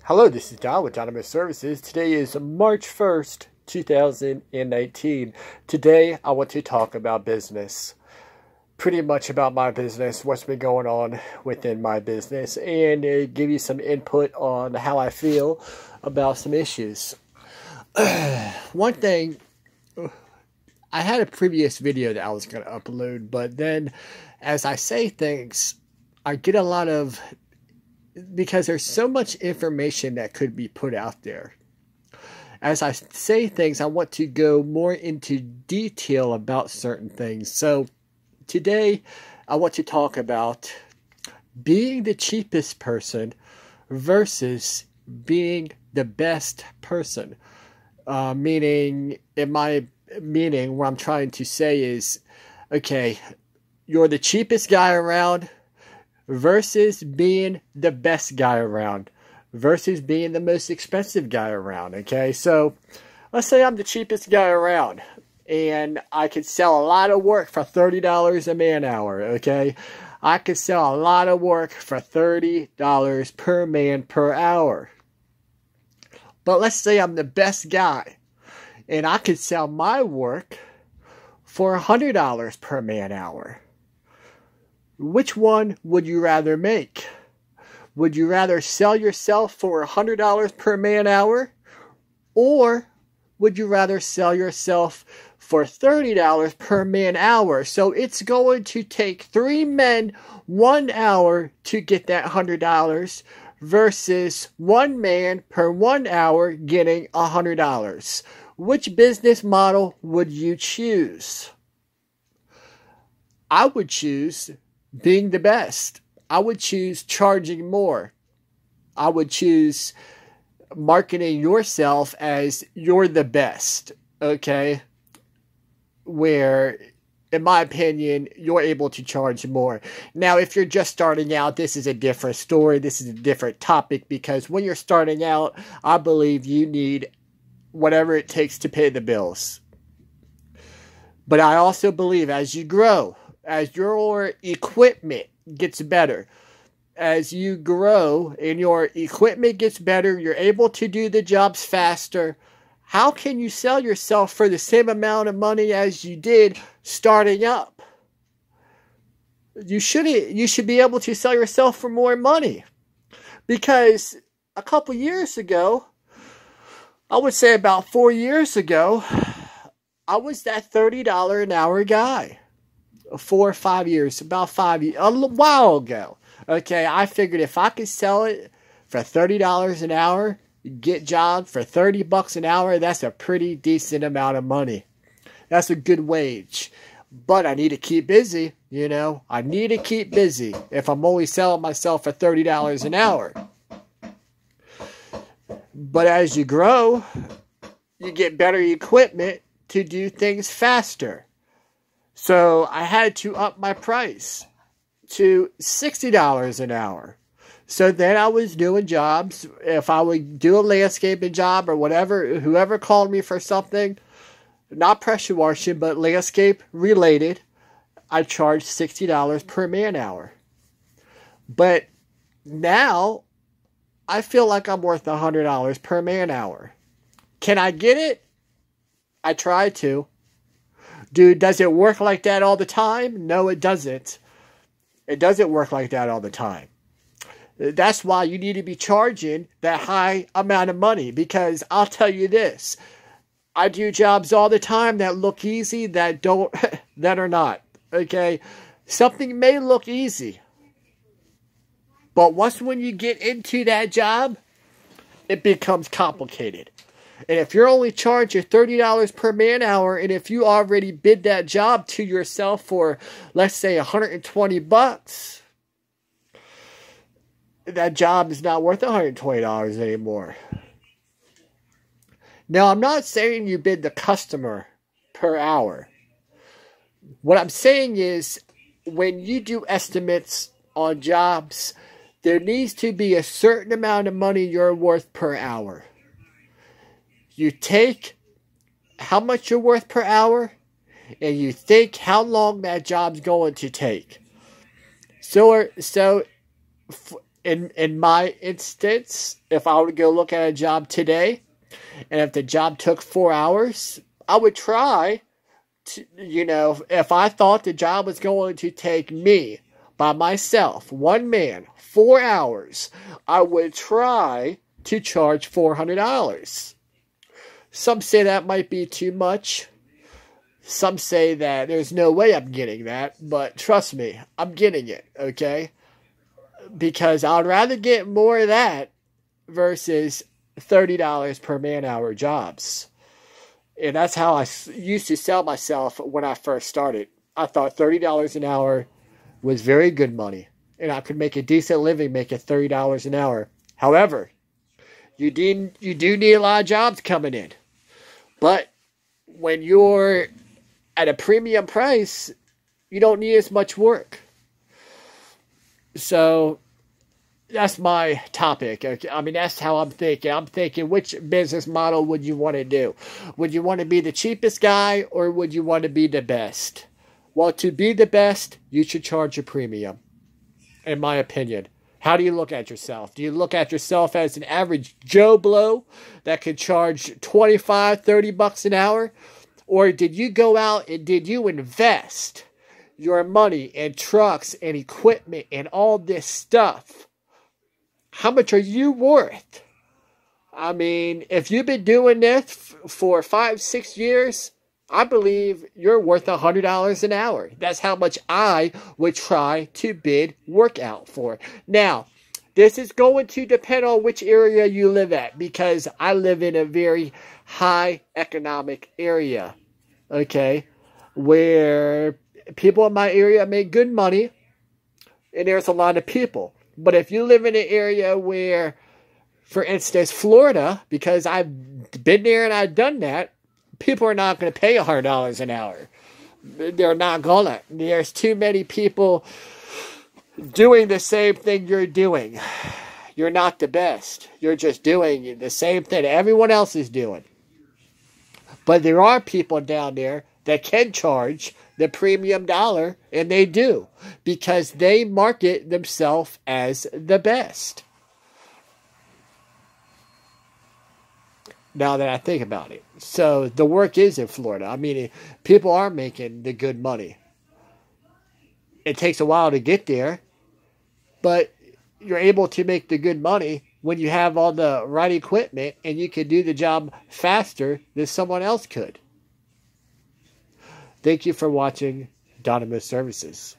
Hello, this is Don with Dynamo Services. Today is March 1st, 2019. Today, I want to talk about business. Pretty much about my business, what's been going on within my business, and give you some input on how I feel about some issues. One thing, I had a previous video that I was going to upload, but then as I say things, I get a lot of, because there's so much information that could be put out there. As I say things, I want to go more into detail about certain things. So today, I want to talk about being the cheapest person versus being the best person. Meaning, what I'm trying to say is, okay, you're the cheapest guy around versus being the best guy around versus being the most expensive guy around. Okay, so let's say I'm the cheapest guy around and I could sell a lot of work for $30 a man hour. Okay, I could sell a lot of work for $30 per man per hour. But let's say I'm the best guy and I could sell my work for $100 per man hour. Which one would you rather make? Would you rather sell yourself for $100 per man hour? Or would you rather sell yourself for $30 per man hour? So it's going to take 3 men 1 hour to get that $100 versus 1 man per 1 hour getting $100. Which business model would you choose? I would choose being the best. I would choose charging more. I would choose marketing yourself as you're the best, okay? Where, in my opinion, you're able to charge more. Now, if you're just starting out, this is a different story. This is a different topic, because when you're starting out, I believe you need whatever it takes to pay the bills. But I also believe as you grow, as your equipment gets better, as you grow and your equipment gets better, you're able to do the jobs faster. How can you sell yourself for the same amount of money as you did starting up? You should be able to sell yourself for more money. Because a couple years ago, I would say about 4 years ago, I was that $30 an hour guy. 4 or 5 years, about 5 years, a while ago. Okay, I figured if I could sell it for $30 an hour, get jobs for $30 an hour, that's a pretty decent amount of money. That's a good wage. But I need to keep busy, you know. I need to keep busy if I'm only selling myself for $30 an hour. But as you grow, you get better equipment to do things faster. So I had to up my price to $60 an hour. So then I was doing jobs. If I would do a landscaping job or whatever, whoever called me for something, not pressure washing, but landscape related, I charged $60 per man hour. But now I feel like I'm worth $100 per man hour. Can I get it? I try to. Dude, does it work like that all the time? No, it doesn't. It doesn't work like that all the time. That's why you need to be charging that high amount of money. Because I'll tell you this. I do jobs all the time that look easy, that don't, that are not. Okay? Something may look easy. But once when you get into that job, it becomes complicated. And if you're only charging $30 per man hour, and if you already bid that job to yourself for, let's say, $120, that job is not worth $120 anymore. Now, I'm not saying you bid the customer per hour. What I'm saying is, when you do estimates on jobs, there needs to be a certain amount of money you're worth per hour. You take how much you're worth per hour, and you think how long that job's going to take. So in my instance, if I were to go look at a job today, and if the job took 4 hours, I would try to, if I thought the job was going to take me by myself, one man, 4 hours, I would try to charge $400. Some say that might be too much. Some say that there's no way I'm getting that, but trust me, I'm getting it, okay? Because I'd rather get more of that versus $30 per man-hour jobs. And that's how I used to sell myself when I first started. I thought $30 an hour was very good money, and I could make a decent living making $30 an hour. However, you do need a lot of jobs coming in. But when you're at a premium price, you don't need as much work. So that's my topic. Okay? I mean, that's how I'm thinking. I'm thinking, which business model would you want to do? Would you want to be the cheapest guy, or would you want to be the best? Well, to be the best, you should charge a premium, in my opinion. How do you look at yourself? Do you look at yourself as an average Joe Blow that could charge $25, $30 an hour? Or did you go out and did you invest your money in trucks and equipment and all this stuff? How much are you worth? I mean, if you've been doing this for 5-6 years, I believe you're worth $100 an hour. That's how much I would try to bid work out for. Now, this is going to depend on which area you live at, because I live in a very high economic area, okay, where people in my area make good money, and there's a lot of people. But if you live in an area where, for instance, Florida, because I've been there and I've done that, people are not going to pay $100 an hour. They're not going to. There's too many people doing the same thing you're doing. You're not the best. You're just doing the same thing everyone else is doing. But there are people down there that can charge the premium dollar, and they do, because they market themselves as the best. Now that I think about it. So the work is in Florida. I mean, people are making the good money. It takes a while to get there, but you're able to make the good money when you have all the right equipment and you can do the job faster than someone else could. Thank you for watching Donomus Services.